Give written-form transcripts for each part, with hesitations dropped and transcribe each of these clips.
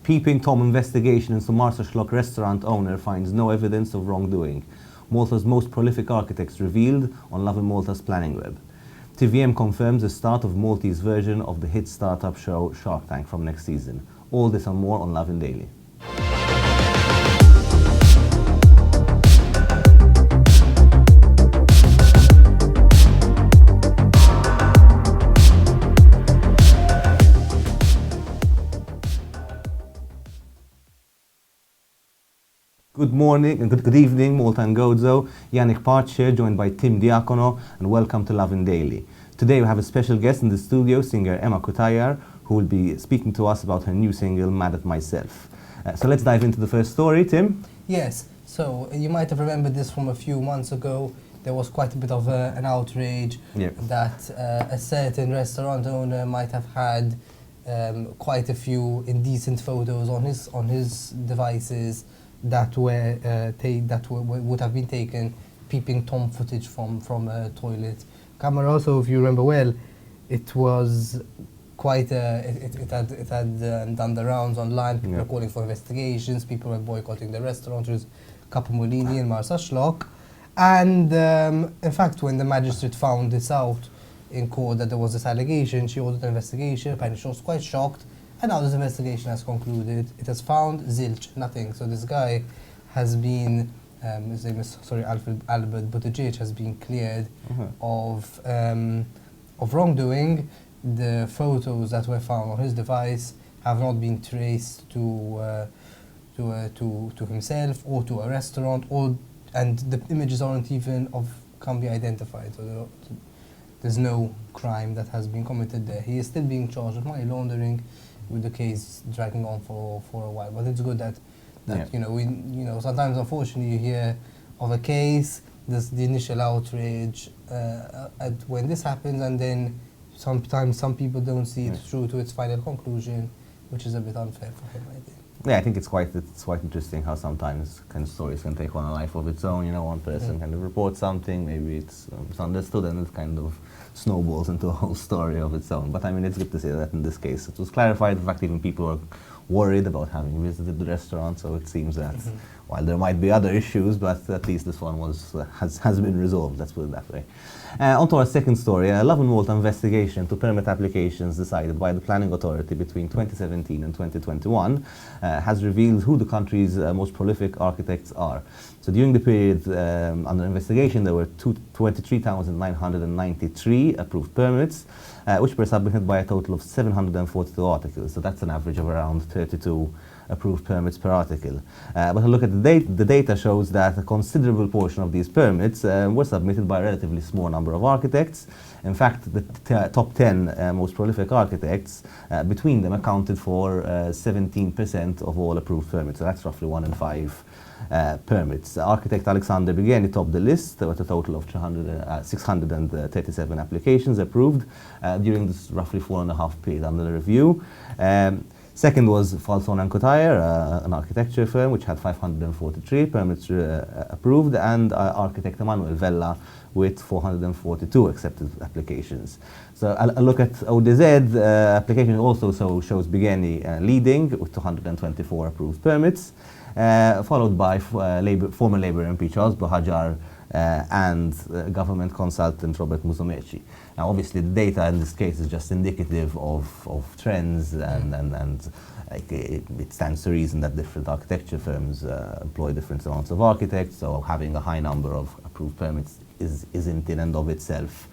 Peeping Tom investigation into MARSAXLOKK restaurant owner finds no evidence of wrongdoing. Malta's most prolific architects revealed on Lovin Malta's planning web. TVM confirms the start of Maltese version of the hit startup show Shark Tank from next season. All this and more on Lovin Daily. Good morning and good evening, Malta and Gozo. Yannick here, joined by Diacono, and welcome to Lovin Daily. Today we have a special guest in the studio, singer Emma Cutajar, who will be speaking to us about her new single, Mad at Myself. So let's dive into the first story, Tim. Yes, so you might have remembered this from a few months ago. There was quite a bit of an outrage that a certain restaurant owner might have had quite a few indecent photos on his devices that would have been taken, peeping Tom footage from a toilet camera. So if you remember well, it was quite it had done the rounds online. People were calling for investigations. People were boycotting the restaurant. There was Capomolini and MARSAXLOKK. And in fact, when the magistrate found this out in court that there was this allegation, she ordered an investigation. Apparently she was quite shocked. And now this investigation has concluded. It has found zilch, nothing. So this guy has been, his name is, Albert Buttigieg, has been cleared of wrongdoing. The photos that were found on his device have not been traced to himself or to a restaurant, and the images aren't even can be identified. So there's no crime that has been committed there. He is still being charged with money laundering, with the case dragging on for a while. But it's good that sometimes unfortunately you hear of a case, there's the initial outrage when this happens, and then sometimes some people don't see it through to its final conclusion, which is a bit unfair for him, I think. Yeah, I think it's quite interesting how sometimes kind of stories can take on a life of its own. You know, one person kind of reports something, maybe it's misunderstood, and it kind of snowballs into a whole story of its own. But I mean, it's good to see that in this case it was clarified. In fact, even people were worried about having visited the restaurant, so it seems that while there might be other issues, but at least this one has been resolved, let's put it that way. On to our second story, a Lovin Malta investigation into permit applications decided by the Planning Authority between 2017 and 2021 has revealed who the country's most prolific architects are. So during the period under investigation, there were 23,993 approved permits, which were submitted by a total of 742 articles. So that's an average of around 32 approved permits per article. But a look at the data shows that a considerable portion of these permits were submitted by a relatively small number of architects. In fact, the top 10 most prolific architects, between them accounted for 17% of all approved permits. So that's roughly 1 in 5 permits. Architect Alexander Bigeni topped the list with a total of 637 applications approved during this roughly 4.5 period under the review. Second was Emma Cutajar, an architecture firm, which had 543 permits approved, and architect Emanuel Vella with 442 accepted applications. So a look at ODZ application also shows Bigeni leading with 224 approved permits, followed by former Labour MP Charles Bohajar and government consultant Robert Musumeci. Now, obviously, the data in this case is just indicative of trends, and like it stands to reason that different architecture firms employ different amounts of architects. So having a high number of approved permits isn't in and of itself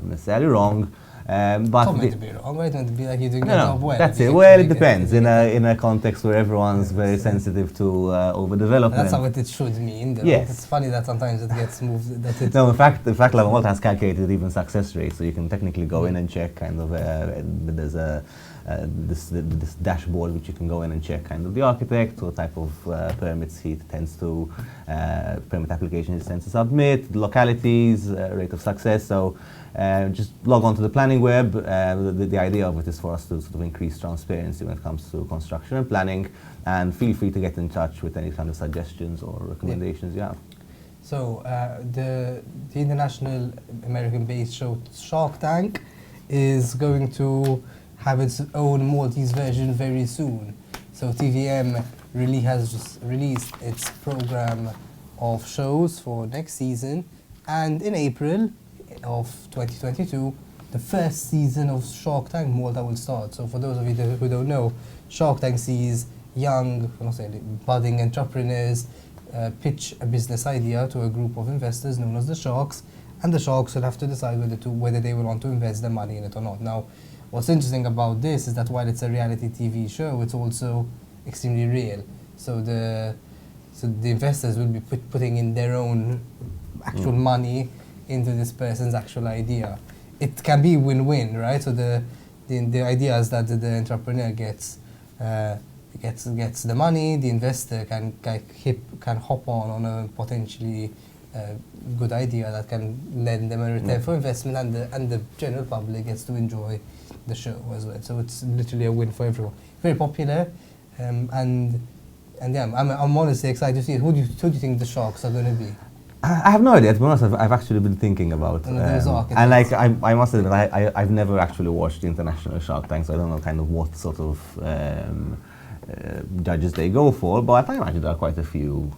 necessarily wrong. But it's not meant to be wrong, right? It's meant to be like you're doing your job well. That's it. Well, it depends. In a context where everyone's very sensitive to overdevelopment. That's what it should mean. Yes. It's funny that sometimes it gets moved. No, in fact, Lovin Malta has calculated even success rates, so you can technically go in and check kind of. There's this dashboard which you can go in and check kind of the architect, what type of permits he tends to permit applications he tends to submit, the localities, rate of success. So. Just log on to the planning web. The idea of it is for us to sort of increase transparency when it comes to construction and planning, and feel free to get in touch with any kind of suggestions or recommendations you have. So the international American-based show Shark Tank is going to have its own Maltese version very soon. So TVM really has just released its program of shows for next season, and in April of 2022, the first season of Shark Tank Malta will start. So for those of you who don't know, Shark Tank sees young, budding entrepreneurs pitch a business idea to a group of investors known as the Sharks, and the Sharks will have to decide whether they will want to invest their money in it or not. Now, what's interesting about this is that while it's a reality TV show, it's also extremely real. So the investors will be putting in their own actual money into this person's actual idea. It can be win-win, right? So the idea is that the entrepreneur gets the money, the investor can hop on a potentially good idea that can lend them a return for investment, and the general public gets to enjoy the show as well. So it's literally a win for everyone. Very popular, and yeah, I'm honestly excited to see it. Who do you think the Sharks are going to be? I have no idea. To be honest, I've actually been thinking about and like I must admit, I've never actually watched the international Shark Tank, so I don't know kind of what sort of judges they go for, but I imagine there are quite a few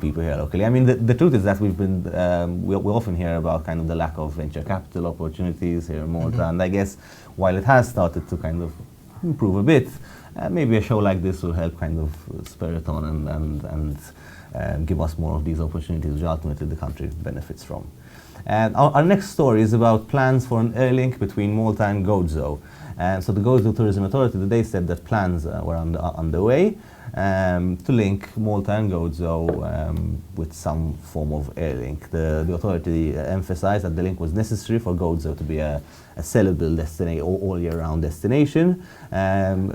people here locally. I mean, the truth is that we've been we often hear about kind of the lack of venture capital opportunities here in Malta, and I guess while it has started to kind of improve a bit, maybe a show like this will help kind of spur it on and give us more of these opportunities, which ultimately the country benefits from. And our next story is about plans for an air link between Malta and Gozo. So the Gozo Tourism Authority today said that plans were underway to link Malta and Gozo with some form of air link. The authority emphasized that the link was necessary for Gozo to be a sellable destination, all year round destination,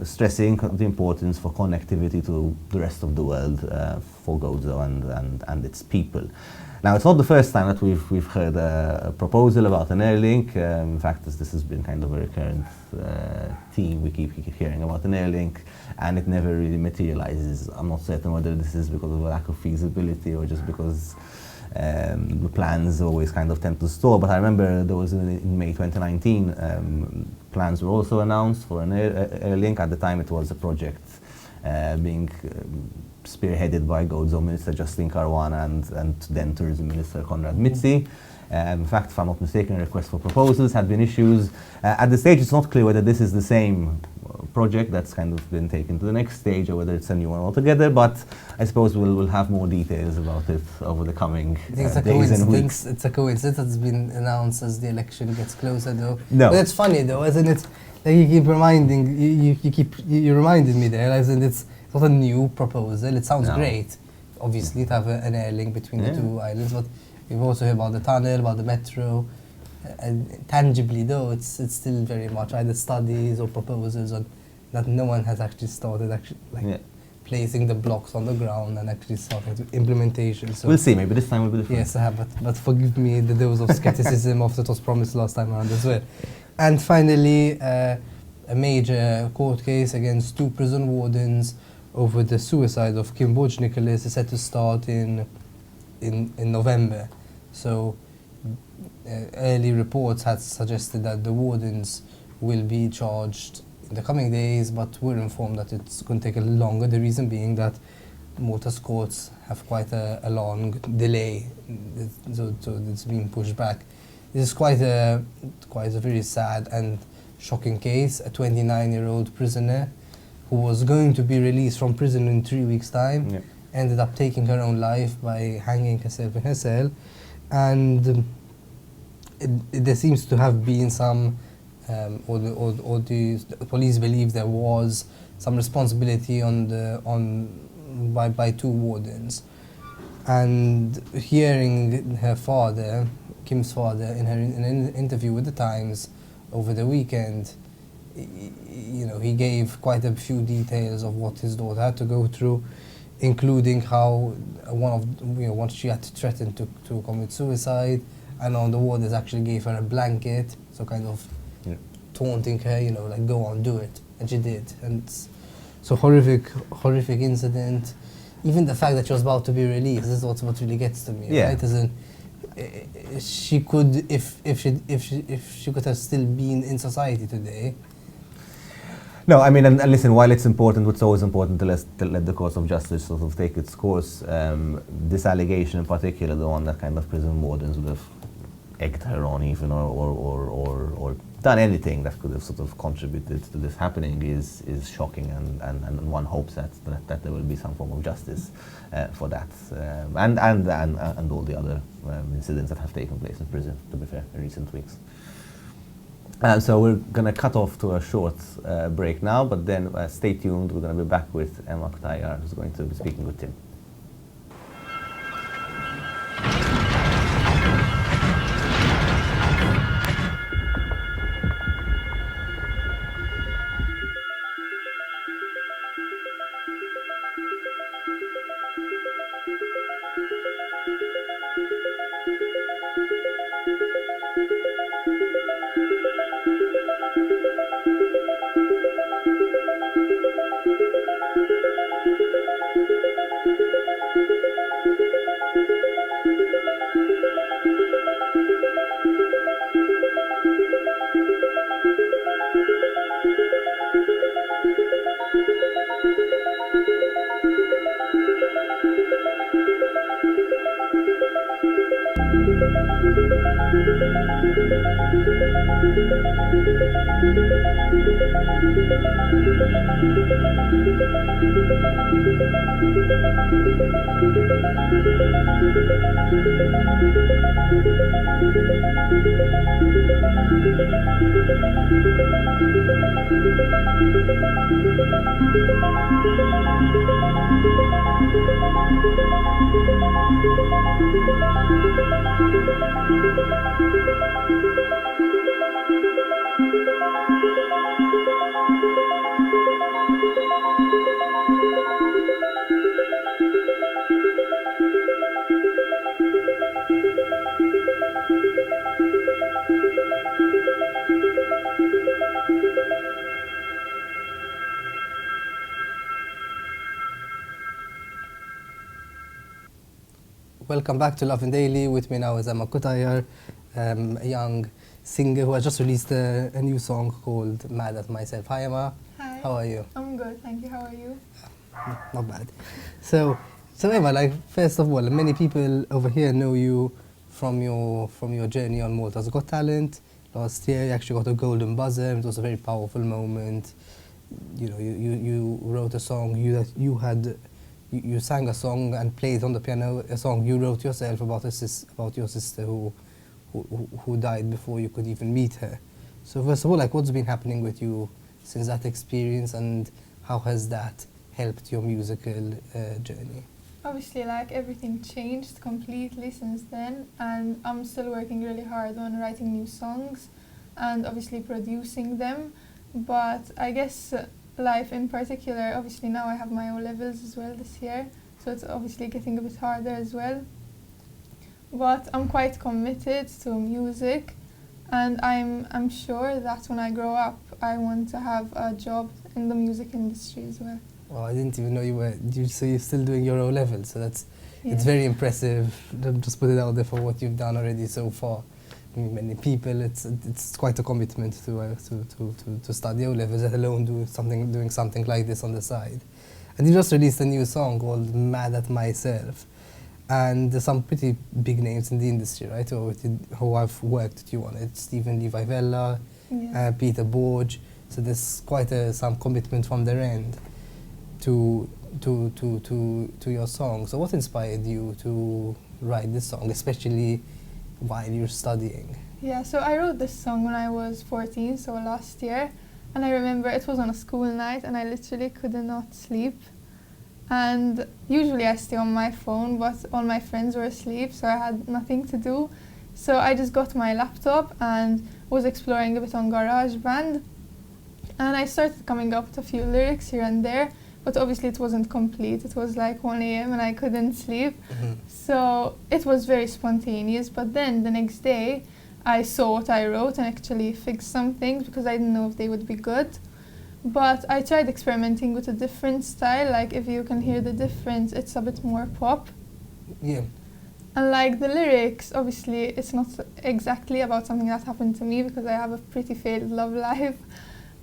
stressing the importance for connectivity to the rest of the world for Gozo and its people. Now, it's not the first time that we've heard a proposal about an air link. In fact, this has been kind of a recurrent theme. We keep hearing about an air link, and it never really materializes. I'm not certain whether this is because of a lack of feasibility or just because the plans always kind of tend to stall. But I remember there was in May 2019, plans were also announced for an air link. At the time, it was a project being spearheaded by Gozo Minister Justin Caruana and then Tourism Minister Conrad Mitzi. In fact, if I'm not mistaken, a request for proposals had been issued. At this stage, it's not clear whether this is the same project that's kind of been taken to the next stage or whether it's a new one altogether, but I suppose we'll have more details about it over the coming days and weeks. It's a coincidence that's been announced as the election gets closer, though. No. But it's funny, though, isn't it? Like you keep reminding, you reminded me there, as in it's not a new proposal. It sounds great, obviously, to have an air link between the two islands, but we've also heard about the tunnel, about the metro. And tangibly, though, it's still very much either studies or proposals on that no one has actually started placing the blocks on the ground and actually starting implementation. So we'll see. Maybe this time will be different. Yes, but forgive me the dose of skepticism of what was promised last time around as well. And finally, a major court case against 2 prison wardens over the suicide of Kim Nicholas is set to start in November. So early reports had suggested that the wardens will be charged in the coming days, but we're informed that it's going to take a little longer. The reason being that Malta's courts have quite a long delay, so it's being pushed back. This is quite a very sad and shocking case. A 29-year-old prisoner who was going to be released from prison in 3 weeks' time ended up taking her own life by hanging herself in her cell, and there seems to have been some, or the police believe there was some responsibility by 2 wardens. And hearing her father, Kim's father, in an interview with the Times over the weekend, he gave quite a few details of what his daughter had to go through, including how once she had to threaten to commit suicide, and all the wardens actually gave her a blanket, so kind of taunting her, like, go on, do it, and she did. And so horrific incident. Even the fact that she was about to be released, this is what really gets to me, right? As in, she could, if she could have still been in society today. No, I mean, and listen, while it's important, it's always important to let the course of justice sort of take its course. This allegation in particular, the one that kind of prison wardens would have egged her on even or done anything that could have sort of contributed to this happening is shocking, and one hopes that there will be some form of justice for that, and all the other incidents that have taken place in prison, to be fair, in recent weeks. So we're going to cut off to a short break now, but then stay tuned. We're going to be back with Emma Cutajar, who's going to be speaking with Tim. Welcome back to Lovin Daily. With me now is Emma Cutajar, a young singer who has just released a new song called Mad at Myself. Hi Emma. Hi. How are you? I'm good, thank you. How are you? Not bad. So Emma, like, first of all, many people over here know you from your journey on Malta's Got Talent. Last year you actually got a golden buzzer. It was a very powerful moment. You know, you wrote a song, you sang a song and played on the piano a song you wrote yourself about your sister who died before you could even meet her. So first of all, like, what's been happening with you since that experience, and how has that helped your musical journey? Obviously, like, everything changed completely since then, and I'm still working really hard on writing new songs and obviously producing them. But I guess life in particular, obviously now I have my O-levels as well this year, so it's obviously getting a bit harder as well. But I'm quite committed to music, and I'm sure that when I grow up I want to have a job in the music industry as well. Oh, I didn't even know so you're still doing your O-levels, so it's very impressive. Just put it out there for what you've done already so far. Many people, it's quite a commitment to study O-levels, let alone doing something like this on the side. And you just released a new song called Mad at Myself, and there's some pretty big names in the industry, right, who I've worked with you on it. Stephen Levi Vella, Peter Borge. So there's quite some commitment from their end to your song. So what inspired you to write this song, especially while you're studying? Yeah, so I wrote this song when I was 14, so last year, and I remember it was on a school night and I literally could not sleep. And usually I stay on my phone, but all my friends were asleep, so I had nothing to do. So I just got my laptop and was exploring a bit on GarageBand, and I started coming up with a few lyrics here and there, but obviously it wasn't complete. It was like 1 a.m. and I couldn't sleep. So it was very spontaneous, but then the next day I saw what I wrote and actually fixed some things because I didn't know if they would be good. But I tried experimenting with a different style, like, if you can hear the difference, it's a bit more pop. Yeah. And like the lyrics, obviously it's not exactly about something that happened to me because I have a pretty failed love life.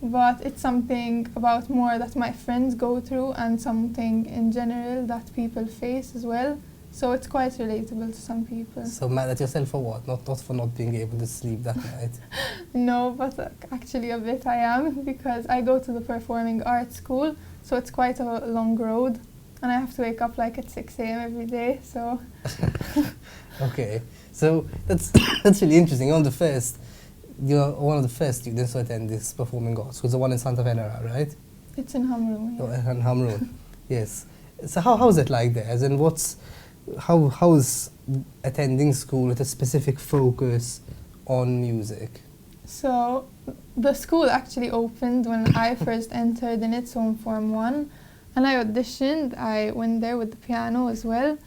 but it's something about more that my friends go through and something in general that people face as well. So it's quite relatable to some people. So mad at yourself for what? Not for not being able to sleep that night? No, but actually a bit I am, because I go to the performing arts school, so it's quite a long road, and I have to wake up like at 6 a.m. every day, so... Okay, so that's really interesting. You're one of the first students to attend this performing arts school, the one in Santa Venera, right? It's in Hamroon, yeah. Oh, in Hamroon, yes. So how is it like there? As in, how is attending school with a specific focus on music? So the school actually opened when I first entered in it, so in Form 1, and I auditioned. I went there with the piano as well,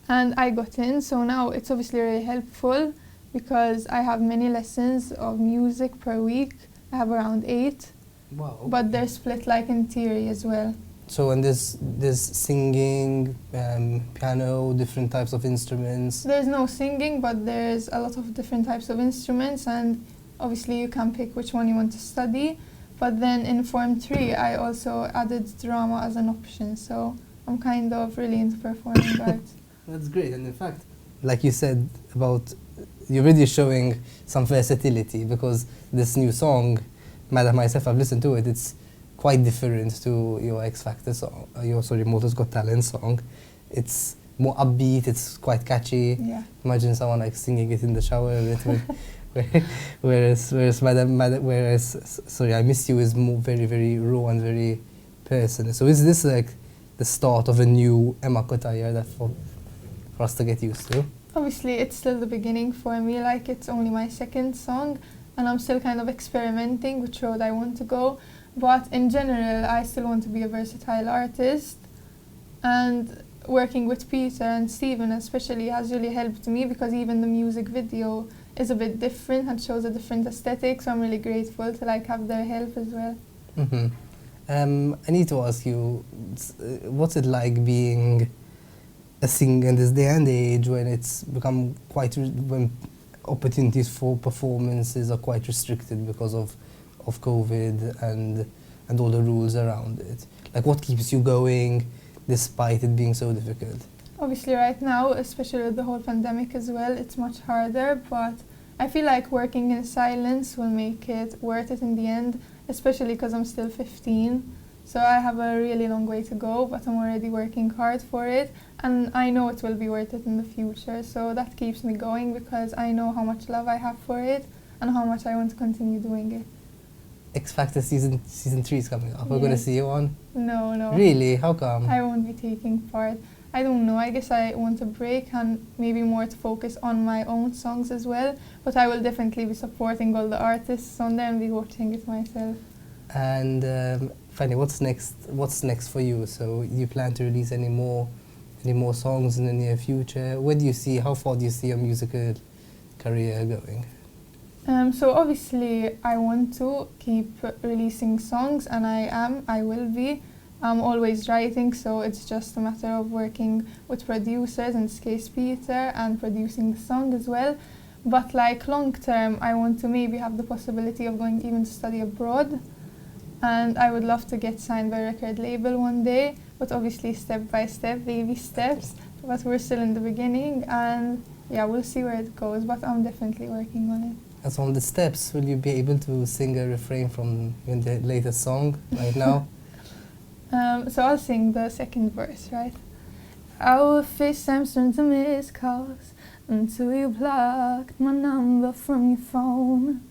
and I got in, so now it's obviously really helpful because I have many lessons of music per week. I have around 8, wow, okay. But they're split like in theory as well. So and there's singing, piano, different types of instruments? There's no singing, but there's a lot of different types of instruments, and obviously you can pick which one you want to study. But then in Form 3 I also added drama as an option, so I'm kind of really into performing arts. That's great, and in fact, like you said about, you're really showing some versatility, because this new song, Mad at Myself, I've listened to it, it's quite different to your X Factor song, Malta's Got Talent song. It's more upbeat, it's quite catchy. Yeah. Imagine someone like singing it in the shower whereas I Miss You is more very raw and very personal. So is this like the start of a new Emma Cutajar that for us to get used to? Obviously it's still the beginning for me, like it's only my 2nd song and I'm still kind of experimenting which road I want to go. But in general I still want to be a versatile artist, and working with Peter and Stephen especially has really helped me, because even the music video is a bit different and shows a different aesthetic, so I'm really grateful to like have their help as well. Mm-hmm. I need to ask you, what's it like being a singer in this day and age when it's become when opportunities for performances are quite restricted because of COVID and all the rules around it? Like, what keeps you going despite it being so difficult? Obviously right now, especially with the whole pandemic as well, it's much harder, but I feel like working in silence will make it worth it in the end, especially because I'm still 15. So I have a really long way to go, but I'm already working hard for it, and I know it will be worth it in the future. So that keeps me going, because I know how much love I have for it and how much I want to continue doing it. X Factor season 3 is coming up. We're going to see you on? No. Really? How come? I won't be taking part. I don't know. I guess I want a break and maybe more to focus on my own songs as well. But I will definitely be supporting all the artists on there and be watching it myself. And Fanny, what's next for you? So you plan to release any more songs in the near future? How far do you see your musical career going? So obviously I want to keep releasing songs, and I will be. I'm always writing, so it's just a matter of working with producers, in this case Peter, and producing the song as well. But like long term, I want to maybe have the possibility of going even to study abroad, and I would love to get signed by a record label one day, but obviously step by step, baby steps, but we're still in the beginning, and yeah, we'll see where it goes, but I'm definitely working on it. And so on the steps, will you be able to sing a refrain from the latest song right now? So I'll sing the 2nd verse, right? Our FaceTimes turned to missed calls until you blocked my number from your phone.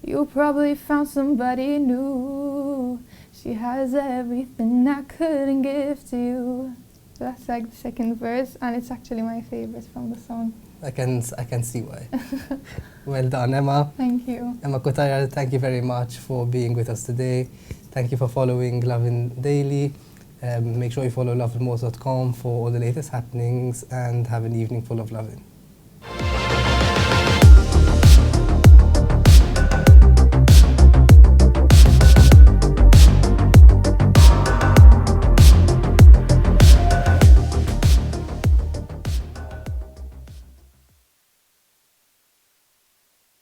You probably found somebody new. She has everything I couldn't give to you. So that's like the 2nd verse, and it's actually my favorite from the song. I can see why. Well done, Emma. Thank you. Emma Cutajar, thank you very much for being with us today. Thank you for following Lovin Daily. Make sure you follow lovinmorse.com for all the latest happenings, and have an evening full of lovin'.